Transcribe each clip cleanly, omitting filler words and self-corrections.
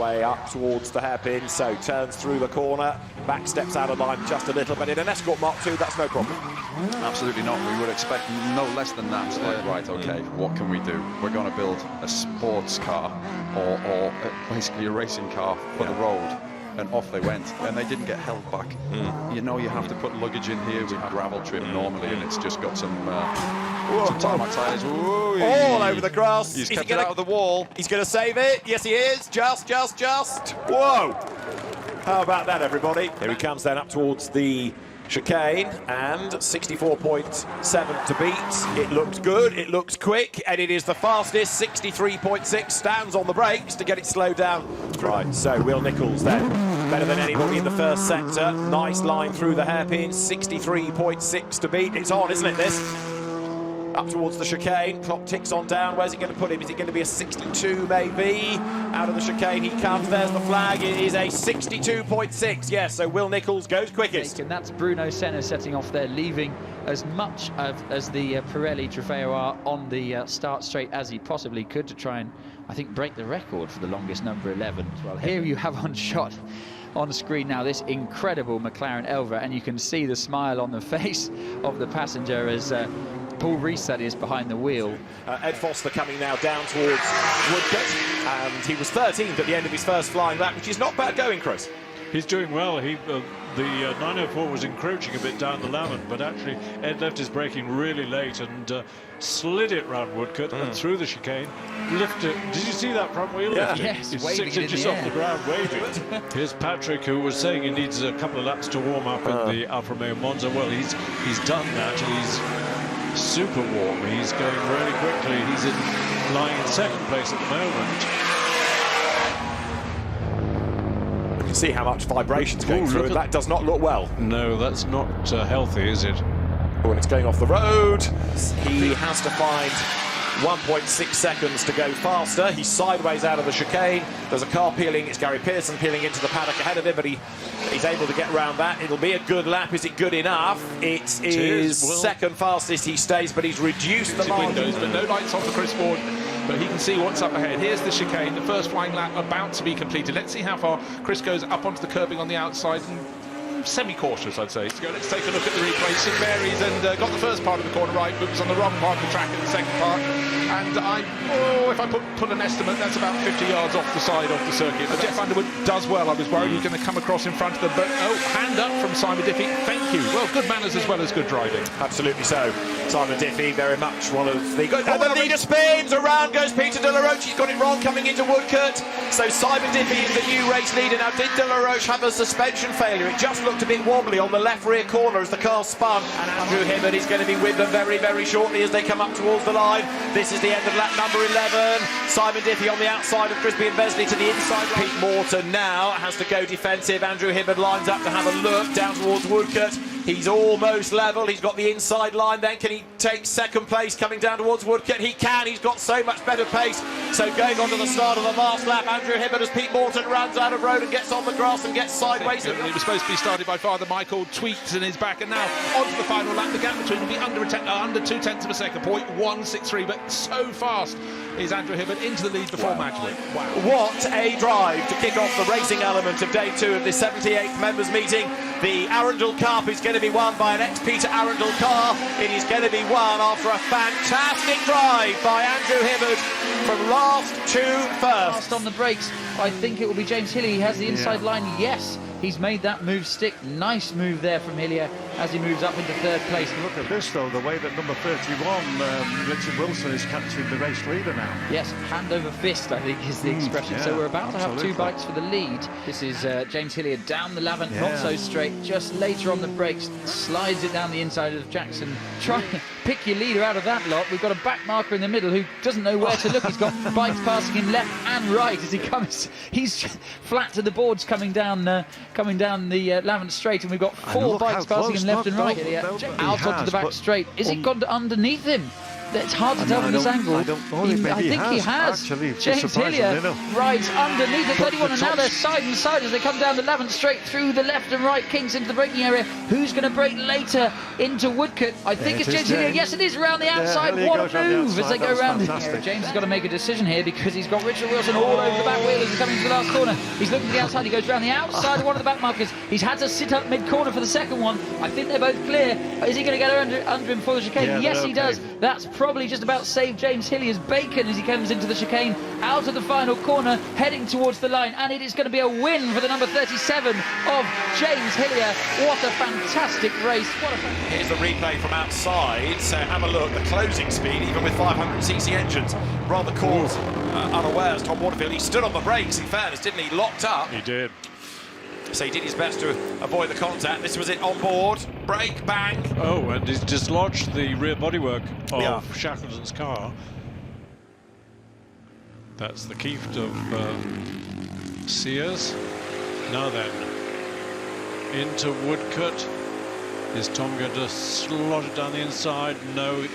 way up towards the hairpin, so turns through the corner, back steps out of line just a little, but in an Escort Mark II, that's no problem. Absolutely not. We would expect no less than that. Right, okay, what can we do? We're going to build a sports car or basically a racing car for the road. And off they went, and they didn't get held back. You know, you have to put luggage in here. We have gravel trim normally, and it's just got some tarmac tyres. All over the grass. He's kept it out of the wall. He's going to save it. Yes, he is. Just. Whoa. How about that, everybody? Here he comes then up towards the chicane, and 64.7 to beat. It looks good, it looks quick, and it is the fastest. 63.6 stands on the brakes to get it slowed down. Right, so Will Nichols then, better than anybody in the first sector. Nice line through the hairpin, 63.6 to beat. It's on, isn't it, this? Up towards the chicane, clock ticks on down. Where's he going to put him? Is it going to be a 62 maybe? Out of the chicane he comes, there's the flag. It is a 62.6, yes, so Will Nichols goes quickest. And that's Bruno Senna setting off there, leaving as much as the Pirelli Trofeo are on the start straight as he possibly could to try and, I think, break the record for the longest number 11 as well. Here you have on shot on the screen now this incredible McLaren Elva, and you can see the smile on the face of the passenger as Paul Rees, that is, behind the wheel. Ed Foster coming now down towards Woodcote, and he was 13th at the end of his first flying lap, which is not bad going, Chris. He's doing well. The 904 was encroaching a bit down the Lamont, but actually Ed left his braking really late and slid it round Woodcote and through the chicane, lifted. Did you see that front wheel? Yeah. Yes, it's waving 6 it in inches the off air. the ground, waving. Here's Patrick, who was saying he needs a couple of laps to warm up in the Alfa Romeo Monza. Well, he's done that. He's super warm. He's going really quickly. He's lying in second place at the moment. You can see how much vibration's going through it. That does not look well. No, that's not healthy, is it? When it's going off the road, he has to find 1.6 seconds to go faster. He's sideways out of the chicane. There's a car peeling. It's Gary Pearson peeling into the paddock ahead of him, but he's able to get around that. It'll be a good lap. Is it good enough? It is second fastest he stays, but he's reduced the margin. Windows, but no lights on for Chris Ford. But he can see what's up ahead. Here's the chicane, the first flying lap about to be completed. Let's see how far Chris goes up onto the curbing on the outside. And semi-cautious, I'd say. So let's take a look at the replay. St Mary's and got the first part of the corner right, but was on the wrong part of the track in the second part. And if I put an estimate, that's about 50 yards off the side of the circuit. But Jeff Underwood does well. I was worried he was going to come across in front of them. But hand up from Simon Diffie. Thank you. Well, good manners as well as good driving. Absolutely so. Simon Diffie, very much one of the... And the leader spins! Around goes Peter De La Roche. He's got it wrong coming into Woodcote. So Simon Diffie is the new race leader. Now, did De La Roche have a suspension failure? It just looked a bit wobbly on the left rear corner as the car spun. And Andrew Hibbert is going to be with them very, very shortly as they come up towards the line. This is the end of lap number 11. Simon Diffie on the outside of Crispy and Besley to the inside. Pete Morton now has to go defensive. Andrew Hibbert lines up to have a look down towards Woodcote. He's almost level. He's got the inside line then. Can he take second place coming down towards Woodcote? He can. He's got so much better pace. So going on to the start of the last lap, Andrew Hibbert as Pete Morton runs out of road and gets on the grass and gets sideways. It was supposed to be started by Father Michael. Tweaks in his back, and now onto the final lap. The gap between will be under 2/10 of a second, 0.163. But so fast is Andrew Hibbert into the lead before match win. Wow. What a drive to kick off the racing element of day 2 of this 78th members meeting. The Arundel Cup is going to be won by an ex-Peter Arundel car. It is going to be won after a fantastic drive by Andrew Hibbert from last to first. Fast on the brakes. I think it will be James Hillier. He has the inside line. Yes, he's made that move stick. Nice move there from Hillier as he moves up into third place. Look at this, though, the way that number 31, Richard Wilson, is capturing the race leader now. Yes, hand over fist, I think, is the expression. Yeah, so we're about to have 2 absolutely. bikes for the lead. This is James Hillier down the Lavant, not so straight, just later on the brakes, slides it down the inside of Jackson. Try and pick your leader out of that lot. We've got a back marker in the middle who doesn't know where to look. He's got bikes passing him left and right as he comes. He's flat to the boards coming down the Lavant straight, and we've got 4 bikes passing him left and right. Out onto the back straight. Is it gone underneath him? It's hard to tell from this angle. I don't know. Maybe I think he has. Actually, James Hillier rides underneath the 31, and now they're side and side as they come down the 11th straight through the left and right kinks into the braking area. Who's going to brake later into Woodcote? I think it's James Hillier. Yes, it is around the outside. Yeah, what a move as they go around the area. James has got to make a decision here because he's got Richard Wilson all over the back wheel as he's coming to the last corner. He's looking to the outside. He goes around the outside of one of the back markers. He's had to sit up mid-corner for the second one. I think they're both clear. Is he going to get under him for the chicane? Yeah, yes, he does. That's probably just about saved James Hillier's bacon as he comes into the chicane out of the final corner, heading towards the line, and it is going to be a win for the number 37 of James Hillier. What a fantastic race. Here's the replay from outside, so have a look. The closing speed, even with 500cc engines, rather caught unawares. Tom Waterfield, he stood on the brakes, in fairness, didn't he? Locked up. He did. So he did his best to avoid the contact. This was it on board. Brake, bang. Oh, and he's dislodged the rear bodywork of Shackleton's car. That's the Kieft of Sears. Now then, into Woodcote. Is Tom going to slot it down the inside? No.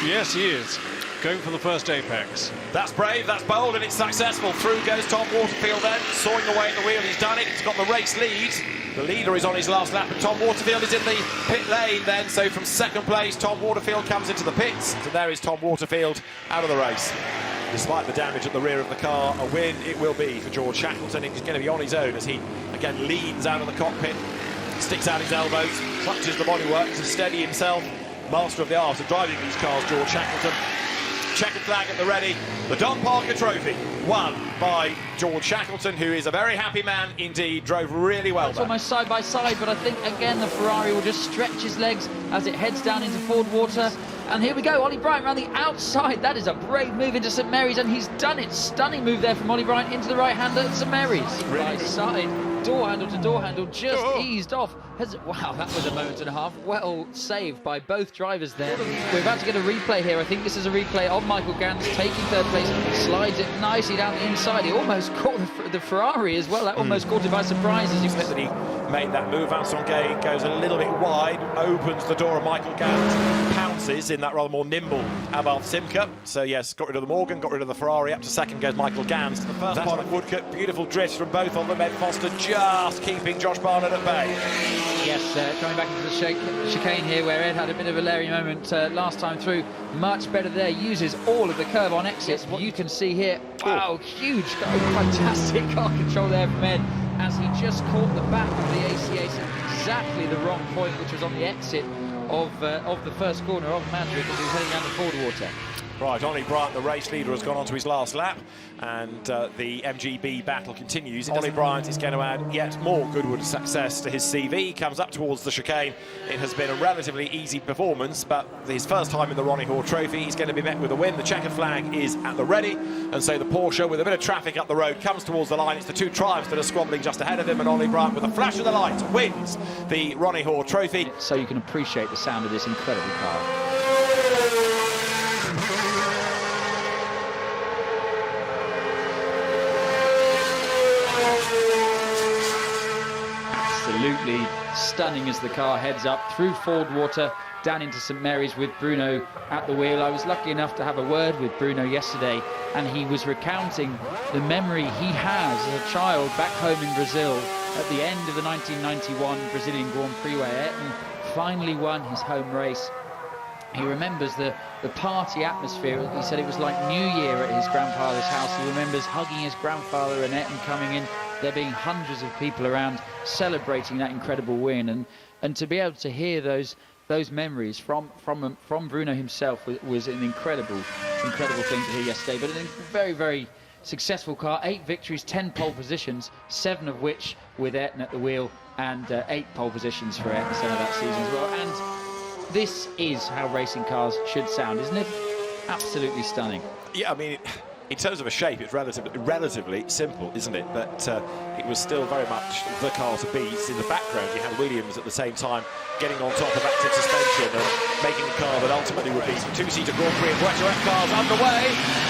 Yes, he is. Going for the first apex. That's brave, that's bold, and it's successful. Through goes Tom Waterfield then, sawing away at the wheel. He's done it. He's got the race lead. The leader is on his last lap, and Tom Waterfield is in the pit lane then. So from second place, Tom Waterfield comes into the pits. So there is Tom Waterfield out of the race. Despite the damage at the rear of the car, a win it will be for George Shackleton. He's going to be on his own as he again leans out of the cockpit, sticks out his elbows, clutches the bodywork to steady himself. Master of the art of driving these cars, George Shackleton. Checkered flag at the ready. The Don Parker Trophy, won by George Shackleton, who is a very happy man indeed. Drove really well. It's almost side by side, but I think again the Ferrari will just stretch his legs as it heads down into Ford Water. And here we go, Ollie Bryant around the outside. That is a brave move into St Mary's, and he's done it. Stunning move there from Ollie Bryant into the right-hander at St Mary's. Right side, door handle to door handle, just eased off. Wow, that was a moment and a half. Well saved by both drivers there. We're about to get a replay here. I think this is a replay of Michael Gans taking third place, slides it nicely down the inside. He almost caught the Ferrari as well. That almost caught him by surprise. As you that he made that move. Vincent Gay goes a little bit wide, opens the door of Michael Gans, pounces in that rather more nimble Abarth Simca. So yes, got rid of the Morgan, got rid of the Ferrari. Up to second goes Michael Gans. The first part of Woodcote, beautiful drifts from both of them. Ed Foster just keeping Josh Barnett at bay. Yes, coming back into the chicane here where Ed had a bit of a Larry moment last time through. Much better there, uses all of the curve on exits. What you can see here, wow, huge, fantastic car control there from Ed as he just caught the back of the ACA at exactly the wrong point, which was on the exit of the first corner of Madrid as he was heading down to Ford Water. Right, Ollie Bryant, the race leader, has gone on to his last lap, and the MGB battle continues. Ollie Bryant is going to add yet more Goodwood success to his CV. Comes up towards the chicane. It has been a relatively easy performance, but his first time in the Ronnie Hoare Trophy, he's going to be met with a win. The checkered flag is at the ready, and so the Porsche, with a bit of traffic up the road, comes towards the line. It's the two Triumphs that are squabbling just ahead of him, and Ollie Bryant, with a flash of the light, wins the Ronnie Hoare Trophy. So you can appreciate the sound of this incredible car. Absolutely stunning as the car heads up through Ford Water down into St Mary's with Bruno at the wheel. I was lucky enough to have a word with Bruno yesterday, and he was recounting the memory he has as a child back home in Brazil at the end of the 1991 Brazilian Grand Prix where Ayrton finally won his home race. He remembers the party atmosphere. He said it was like New Year at his grandfather's house. He remembers hugging his grandfather and Ayrton coming in, there being hundreds of people around celebrating that incredible win, and to be able to hear those memories from Bruno himself was an incredible thing to hear yesterday. But a very, very successful car, 8 victories, 10 pole positions, 7 of which with Ayrton at the wheel, and 8 pole positions for Ayrton Senna that season as well. And this is how racing cars should sound, isn't it? Absolutely stunning. Yeah, I mean, in terms of a shape, it's relatively simple, isn't it? But it was still very much the car to beat. In the background, you had Williams at the same time getting on top of active suspension and making a car that ultimately would be two-seater Grand Prix of WRC cars underway.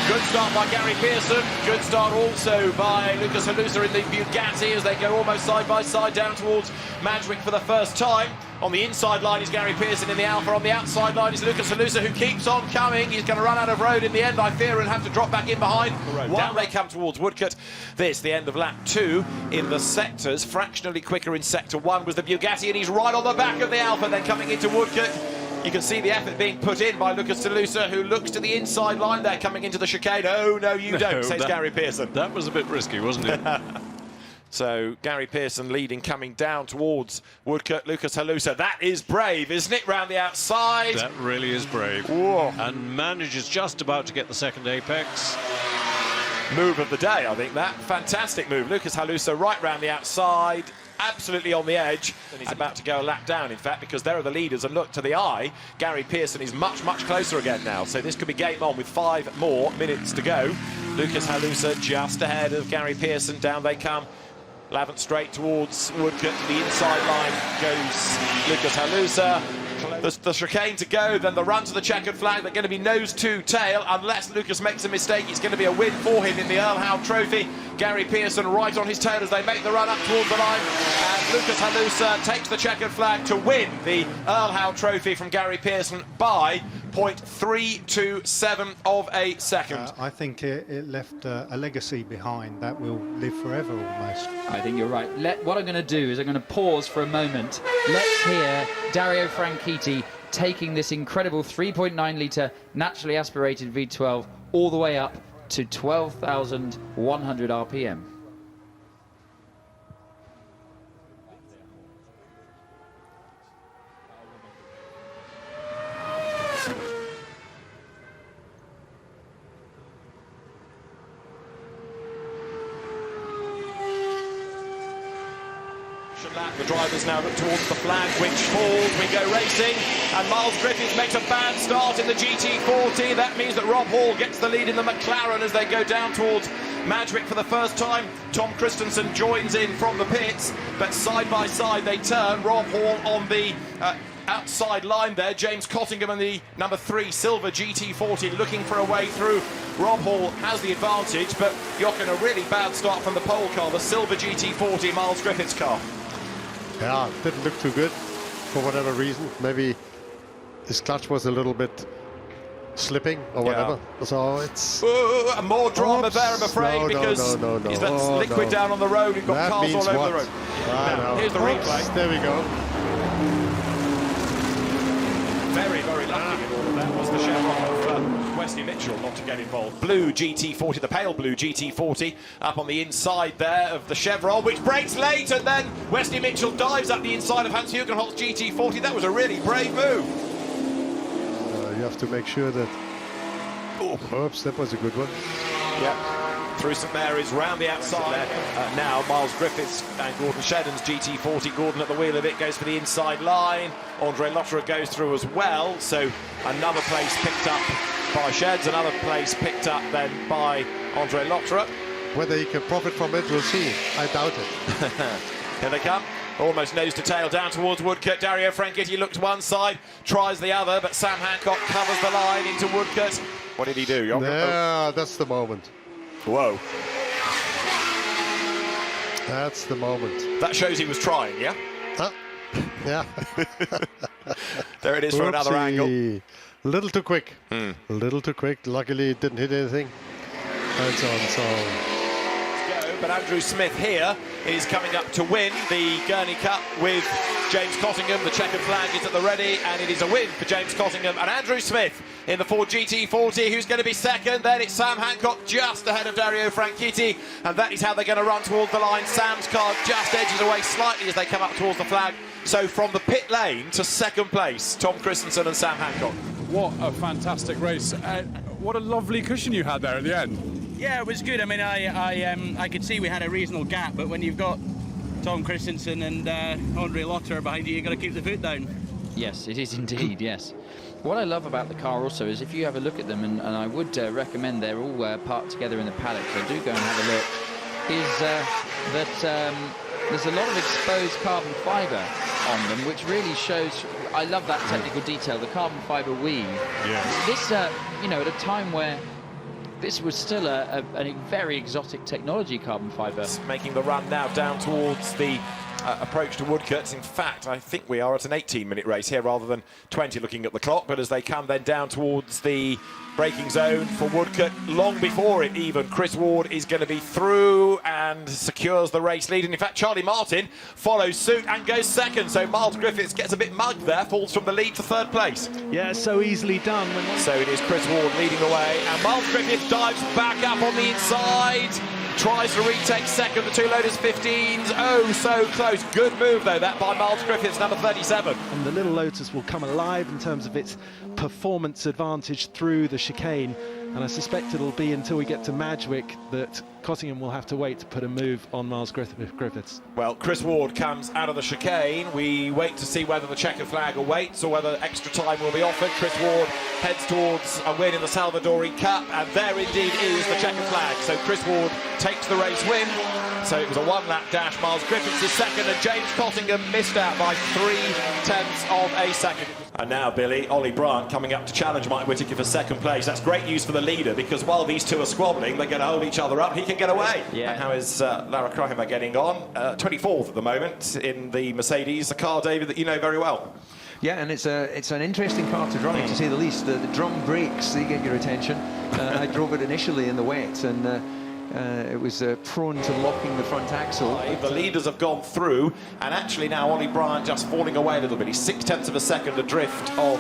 Good start by Gary Pearson. Good start also by Lucas Halusa in the Bugatti as they go almost side by side down towards Madrid for the first time. On the inside line is Gary Pearson in the Alpha. On the outside line is Lucas Halusa, who keeps on coming. He's going to run out of road in the end, I fear, and have to drop back in behind. Down they come towards Woodcote. This, the end of lap 2 in the sectors. Fractionally quicker in sector 1 was the Bugatti, and he's right on the back of the Alpha. Then coming into Woodcote, you can see the effort being put in by Lucas Halusa, who looks to the inside line there, coming into the chicane. Oh, no, you don't, says Gary Pearson. That was a bit risky, wasn't it? So Gary Pearson leading, coming down towards Woodcote. Lucas Halusa, that is brave, isn't it, round the outside? That really is brave. Whoa. And manages just about to get the second apex. Move of the day, I think that. Fantastic move. Lucas Halusa right round the outside, absolutely on the edge. And he's about to go a lap down, in fact, because there are the leaders. And look, to the eye, Gary Pearson is much, much closer again now. So this could be game on with 5 more minutes to go. Lucas Halusa just ahead of Gary Pearson. Down they come. Lavant straight towards Woodcote. To the inside line goes Lucas Halusa. The chicane to go, then the run to the checkered flag. They're going to be nose to tail. Unless Lucas makes a mistake, it's going to be a win for him in the Earl Howe Trophy. Gary Pearson right on his tail as they make the run up towards the line. And Lucas Halusa takes the checkered flag to win the Earl Howe Trophy from Gary Pearson by 0.327 of a second. I think it left a legacy behind that will live forever almost. I think you're right. What I'm going to do is I'm going to pause for a moment. Let's hear Dario Franchitti taking this incredible 3.9 litre naturally aspirated V12 all the way up to 12,100 RPM. The drivers now look towards the flag, which falls. We go racing, and Miles Griffiths makes a bad start in the GT40. That means that Rob Hall gets the lead in the McLaren as they go down towards Madgwick for the first time. Tom Christensen joins in from the pits, but side by side they turn. Rob Hall on the outside line there. James Cottingham and the number 3 silver GT40 looking for a way through. Rob Hall has the advantage, but Jochen, a really bad start from the pole car, the silver GT40, Miles Griffiths' car. Yeah, didn't look too good for whatever reason. Maybe his clutch was a little bit slipping or whatever. So it's... more drama there, I'm afraid, because he's let liquid down on the road. You've got that cars all over what? the road. Now, here's the replay. There we go. Very, very lucky in all of that was the Chevron of Wesley Mitchell not to get involved. Blue GT40, the pale blue GT40, up on the inside there of the Chevron, which breaks late, and then Wesley Mitchell dives up the inside of Hans Hugenholt's GT40. That was a really brave move. You have to make sure that... Oops, that was a good one. Yeah. Through St Mary's, round the outside. Now Miles Griffiths and Gordon Shedden's GT40. Gordon at the wheel of it goes for the inside line. Andre Lotterer goes through as well. So another place picked up by Sheds, another place picked up then by Andre Lotterer. Whether he can profit from it, we'll see. I doubt it. Here they come. Almost nose to tail down towards Woodcote. Dario Franchitti looks one side, tries the other, but Sam Hancock covers the line into Woodcote. What did he do? Yeah, that's the moment. Whoa. That's the moment. That shows he was trying, yeah? Huh? Yeah. There it is from another angle. A little too quick. A little too quick. Luckily, it didn't hit anything. And so on, so... But Andrew Smith here is coming up to win the Gurney Cup with James Cottingham. The checkered flag is at the ready, and it is a win for James Cottingham and Andrew Smith in the Ford GT40. Who's going to be second? Then it's Sam Hancock just ahead of Dario Franchitti, and that is how they're going to run towards the line. Sam's car just edges away slightly as they come up towards the flag. So from the pit lane to second place, Tom Christensen and Sam Hancock. What a fantastic race. What a lovely cushion you had there at the end. Yeah, it was good. I mean, I could see we had a reasonable gap, but when you've got Tom Christensen and Andre Lotterer behind you, you've got to keep the foot down. Yes, it is indeed, yes. What I love about the car also is if you have a look at them, and I would recommend they're all parked together in the paddock, so do go and have a look, is that there's a lot of exposed carbon fibre on them, which really shows, I love that technical detail, the carbon fibre weave. Yeah. This, you know, at a time where this was still a very exotic technology, carbon fibre. Making the run now down towards the approach to Woodcote. In fact, I think we are at an 18-minute race here rather than 20 looking at the clock. But as they come then down towards the braking zone for Woodcote, long before it even, Chris Ward is going to be through and secures the race lead. And in fact, Charlie Martin follows suit and goes second. So Miles Griffiths gets a bit mugged there, falls from the lead to third place. Yeah, so easily done. So it is Chris Ward leading the way, and Miles Griffiths dives back up on the inside, tries to retake second. The two Lotus 15s, oh so close. Good move though that by Miles Griffiths, number 37. And the little Lotus will come alive in terms of its performance advantage through the chicane, and I suspect it'll be until we get to Madgwick that Cottingham will have to wait to put a move on Miles Griffiths. Well, Chris Ward comes out of the chicane. We wait to see whether the checkered flag awaits or whether extra time will be offered. Chris Ward heads towards a win in the Salvadori Cup, and there indeed is the checkered flag. So Chris Ward takes the race win. So it was a one-lap dash. Miles Griffiths is second, and James Cottingham missed out by 0.3 of a second. And now, Billy, Ollie Bryant coming up to challenge Mike Whittaker for second place. That's great news for the leader, because while these two are squabbling, they're going to hold each other up. He can get away. Yeah. And how is Lara Kramer getting on? 24th at the moment in the Mercedes, a car, David, that you know very well. Yeah, and it's an interesting car to drive, to say the least. The drum brakes, they get your attention. I drove it initially in the wet, and it was prone to locking the front axle. The leaders have gone through, and actually now Ollie Bryant just falling away a little bit. He's 0.6 of a second adrift of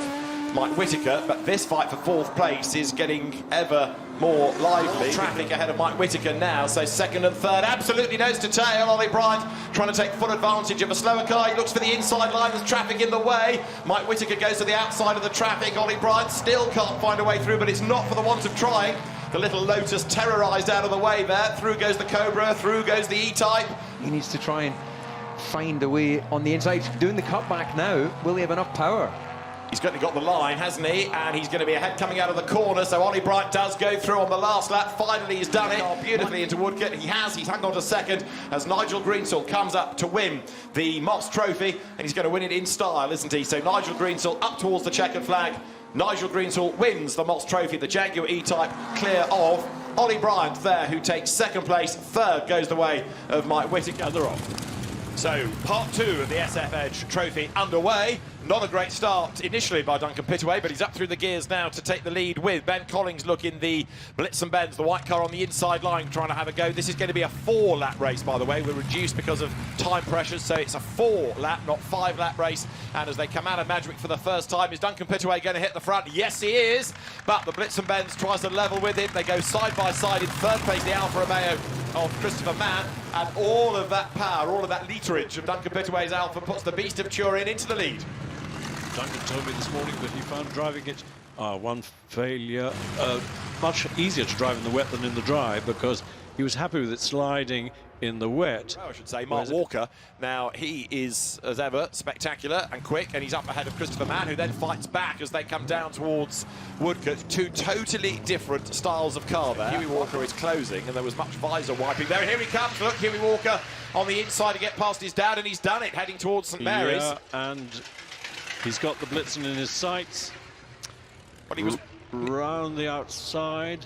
Mike Whittaker, but this fight for fourth place is getting ever more lively. Traffic ahead of Mike Whittaker now, so second and third, absolutely nose to tail. Ollie Bryant trying to take full advantage of a slower car. He looks for the inside line, there's traffic in the way. Mike Whittaker goes to the outside of the traffic. Ollie Bryant still can't find a way through, but it's not for the want of trying. The little Lotus terrorised out of the way there. Through goes the Cobra, through goes the E-Type. He needs to try and find a way on the inside. Doing the cutback now, will he have enough power? He's got the line, hasn't he? And he's going to be ahead coming out of the corner, so Ollie Bryant does go through on the last lap. Finally, he's done it. Oh, beautifully into Woodcote. He's hung on to second as Nigel Greensall comes up to win the Moss Trophy, and he's going to win it in style, isn't he? So Nigel Greensall up towards the checkered flag. Nigel Greensall wins the Moss Trophy, the Jaguar E-Type clear of Ollie Bryant there, who takes second place. Third goes the way of Mike Whittaker. And they're off. So, part two of the SF Edge Trophy underway. Not a great start initially by Duncan Pittaway, but he's up through the gears now to take the lead with Ben Collins. Look in the Blitz and Benz, the white car on the inside line trying to have a go. This is going to be a 4-lap race, by the way. We're reduced because of time pressures, so it's a 4-lap, not 5-lap race. And as they come out of Madgwick for the first time, is Duncan Pittaway going to hit the front? Yes, he is. But the Blitz and Benz tries to level with him. They go side by side. In third place, the Alfa Romeo of Christopher Mann. And all of that power, all of that literage of Duncan Pittaway's Alfa puts the Beast of Turin into the lead. Duncan told me this morning that he found driving it one failure much easier to drive in the wet than in the dry, because he was happy with it sliding in the wet. I should say Mark Walker. Now he is, as ever, spectacular and quick, and he's up ahead of Christopher Mann, who then fights back as they come down towards Woodcote. Two totally different styles of car there. Huey Walker is closing, and there was much visor wiping there. And here he comes. Look, Huey Walker on the inside to get past his dad, and he's done it, heading towards St Mary's. Yeah, and he's got the Blitzen in his sights. But he was round the outside.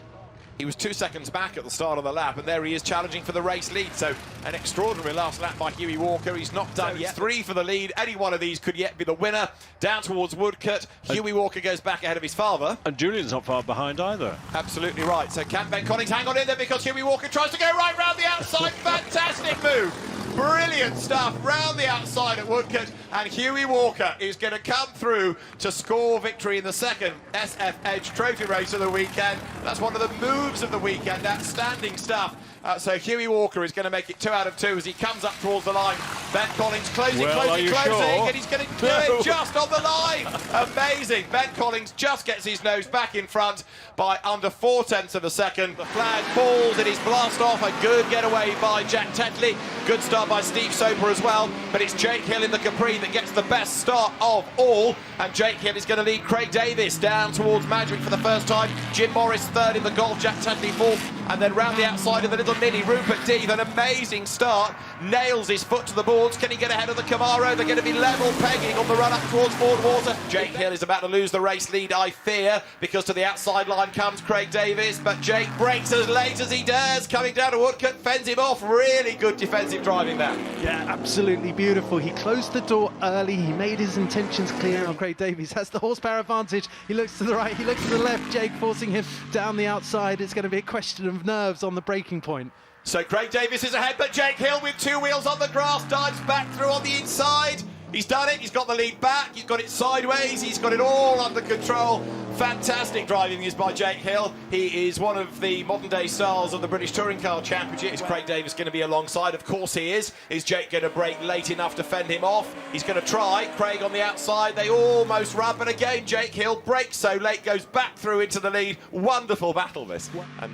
He was 2 seconds back at the start of the lap, and there he is challenging for the race lead. So an extraordinary last lap by Huey Walker. He's not done yet. 3 for the lead. Any one of these could yet be the winner. Down towards Woodcote. Huey Walker goes back ahead of his father. And Julian's not far behind either. Absolutely right. So can Ben Collins hang on in there, because Huey Walker tries to go right round the outside. Fantastic move. Brilliant stuff round the outside at Woodcote, and Huey Walker is going to come through to score victory in the second SF Edge Trophy race of the weekend. That's one of the moves of the weekend. Outstanding stuff. So Huey Walker is going to make it 2 out of 2 as he comes up towards the line. Ben Collins closing, and he's going to do it just on the line. Amazing. Ben Collins just gets his nose back in front by under 0.4 of a second. The flag falls, it is blast off. A good getaway by Jack Tetley. Good start by Steve Soper as well. But it's Jake Hill in the Capri that gets the best start of all. And Jake Hill is going to lead Craig Davis down towards Madgwick for the first time. Jim Morris third in the Golf, Jack Tetley fourth. And then round the outside of the little Mini, Rupert Deeth, an amazing start nails his foot to the boards. Can he get ahead of the Camaro? They're going to be level pegging on the run up towards Ford Water. Jake Hill is about to lose the race lead, I fear, because to the outside line comes Craig Davis, but Jake breaks as late as he dares, coming down to Woodcote, fends him off. Really good defensive driving there. Yeah, absolutely beautiful. He closed the door early. He made his intentions clear. Now Craig Davies has the horsepower advantage. He looks to the right, he looks to the left. Jake forcing him down the outside. It's going to be a question of nerves on the braking point. So Craig Davis is ahead, but Jake Hill with two wheels on the grass dives back through on the inside. He's done it, he's got the lead back, he's got it sideways, he's got it all under control. Fantastic driving is by Jake Hill. He is one of the modern day stars of the British Touring Car Championship. Is Craig Davis going to be alongside? Of course he is. Is Jake going to brake late enough to fend him off? He's going to try. Craig on the outside, they almost run, but again Jake Hill brakes so late, goes back through into the lead. Wonderful battle this. And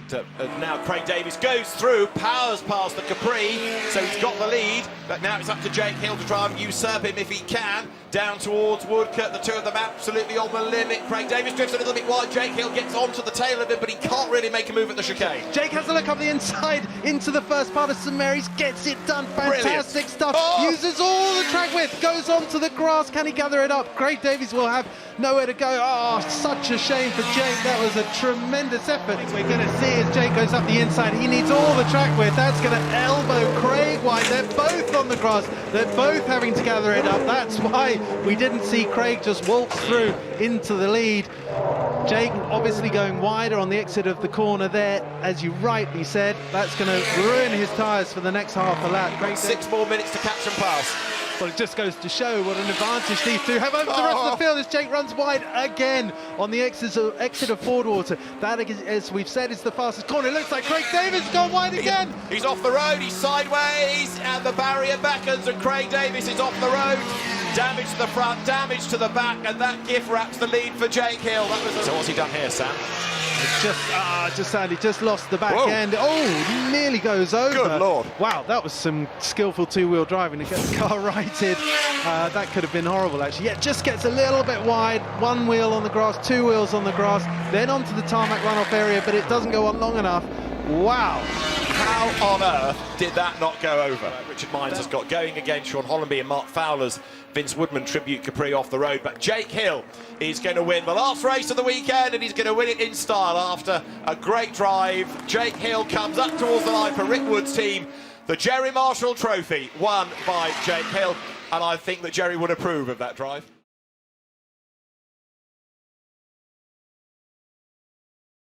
now Craig Davis goes through, powers past the Capri, so he's got the lead, but now it's up to Jake Hill to try and usurp him if he can. Down towards Woodcote, the two of them absolutely on the limit. Craig Davis drifts a little bit wide. Jake Hill gets onto the tail of it, but he can't really make a move at the chicane. Jake has a look up the inside into the first part of St Mary's, gets it done. Fantastic stuff. Uses all the track width, goes onto the grass. Can he gather it up? Craig Davies will have nowhere to go. Oh, such a shame for Jake. That was a tremendous effort. We're going to see as Jake goes up the inside. He needs all the track width. That's going to elbow Craig wide. They're both on the grass. They're both having to gather it up. That's why we didn't see Craig just waltz through into the lead. Jake obviously going wider on the exit of the corner there, as you rightly said. That's going to ruin his tyres for the next half a lap. Craig 6 more minutes to catch and pass. Well, it just goes to show what an advantage these two have over the rest of the field as Jake runs wide again on the exit of Ford Water. That, as we've said, is the fastest corner. It looks like Craig Davis has gone wide again. He's off the road, he's sideways, and the barrier beckons, and Craig Davis is off the road. Damage to the front, damage to the back, and that gift wraps the lead for Jake Hill. So what's he done here, Sam? Just sadly, just lost the back end. Oh, nearly goes over. Good Lord. Wow, that was some skillful two-wheel driving to get the car righted. That could have been horrible, actually. Yeah, just gets a little bit wide. One wheel on the grass, two wheels on the grass, then onto the tarmac runoff area, but it doesn't go on long enough. Wow. How on earth did that not go over? Richard Mines has got going against Sean Hollenby and Mark Fowler's Vince Woodman tribute Capri off the road, but Jake Hill is going to win the last race of the weekend, and he's going to win it in style after a great drive. Jake Hill comes up towards the line for Rick Wood's team. The Gerry Marshall Trophy won by Jake Hill, and I think that Gerry would approve of that drive.